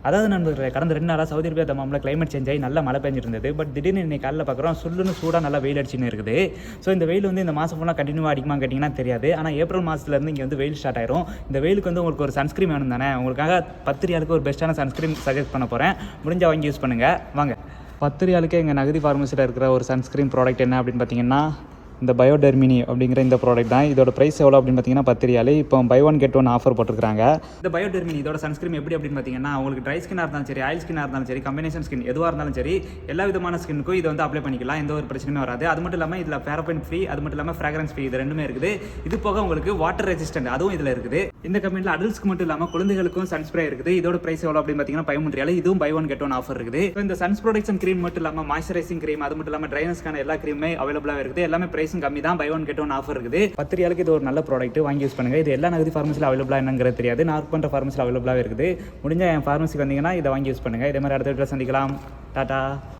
அதாவது நண்பர்களே, கடந்த 2 நாளாக சவுதி அரேபியா தமாமில் கிளைமேட் சேஞ்ச் ஆகி நல்லா மழை பெஞ்சிருந்தது. பட் திடீர்னு இன்னைக்கு காலையில் பார்க்குறோம் சுல்லுன்னு சூடாக நல்லா வெயில் அடிச்சுன்னு இருக்குது. ஸோ இந்த வெயில் வந்து இந்த மாதம் ஃபுல்லாக கண்டினியூவாக அடிக்குமா கேட்டிங்கன்னா தெரியாது. ஆனால் ஏப்ரல் மாதத்துலேருந்து இங்கே வந்து வெயில் ஸ்டார்ட் ஆயிரும். இந்த வெயிலுக்கு வந்து உங்களுக்கு ஒரு சன்ஸ்கிரீம் வேணும் தானே, உங்களுக்காக 10 ரியாலுக்கு ஒரு பெஸ்ட்டான சன்ஸ்கிரீம் சஜெஸ்ட் பண்ண போகிறேன். முடிஞ்சால் வாங்கி யூஸ் பண்ணுங்கள். வாங்க, 10 ரியாலுக்கே எங்கள் நகதி ஃபார்மசியில் இருக்கிற ஒரு சன்ஸ்கிரீம் ப்ராடக்ட் என்ன அப்படின்னு பார்த்தீங்கன்னா இந்த பயோடெர்மினி அப்படிங்கிற இந்த ப்ராடக்ட் தான். இதோட ப்ரைஸ் எவ்வளோ அப்படின்னு பார்த்தீங்கன்னா 10 ரியாலு. இப்போ buy one get one offer போட்டுருக்காங்க. இந்த பயோடெர்மினி இதோட சன்ஸ்கிரீம் எப்படி அப்படின்னு பார்த்தீங்கன்னா உங்களுக்கு ட்ரை ஸ்கின்னாக இருந்தாலும் சரி, ஆயில் ஸ்கின்னாக இருந்தாலும் சரி, கம்பினேஷன் ஸ்கின் எதுவாக இருந்தாலும் சரி, எல்லா விதமான ஸ்கின்னுக்கும் இதை வந்து அப்ளை பண்ணிக்கலாம். எந்த ஒரு பிரச்சனையும் வராது. அது மட்டும் இல்லாமல் இதில் பேரபன் ஃப்ரீ, அது மட்டும் இல்லாமல் ஃப்ராக்ரன்ஸ் ஃப்ரீ, இது ரெண்டுமே இருக்குது. இது போக உங்களுக்கு வாட்டர் ரெசிஸ்டன்ட் அதுவும் இதில் இருக்குது. இந்த கம்பெனியில் அடல்ட்ஸ்க்கு மட்டும் இல்லாமல் குழந்தைகளுக்கும் சன்ஸ்ப்ரே இருக்குது. இதோட ப்ரைஸ் எவ்வளோ அப்படின்னு பார்த்தீங்கன்னா 13 ரியாலு. இதுவும் buy one get one offer இருக்குது. இந்த சன்ஸ் ப்ரொடக்ஷன் க்ரீம் மட்டும் இல்லாமல் மாய்ஸ்சரைசிங் க்ரீம், அது மட்டும் இல்லாமல் ட்ரைனஸ்க்கான எல்லா க்ரீமே அவைலபிளாக இருக்குது. எல்லாமே ப்ரைஸும் கம்மி தான். Buy one get one offer இருக்குது. 10 ரியாலுக்கு இது ஒரு நல்ல ப்ராடக்ட், வாங்கி யூஸ் பண்ணுங்க. இது எல்லா நகதி ஃபார்மசியில் அவைலபிளாக என்னங்கிறது தெரியாது. நான் ஒர்க் பண்ணுற ஃபார்மசியில் அவைலபிளாக இருக்குது. முடிஞ்ச என் ஃபார்மசிக்கு வந்தீங்கன்னா இதை வாங்கி யூஸ் பண்ணுங்க. இதே மாதிரி அடுத்த வீட்டில் சந்திக்கலாம். டாடா.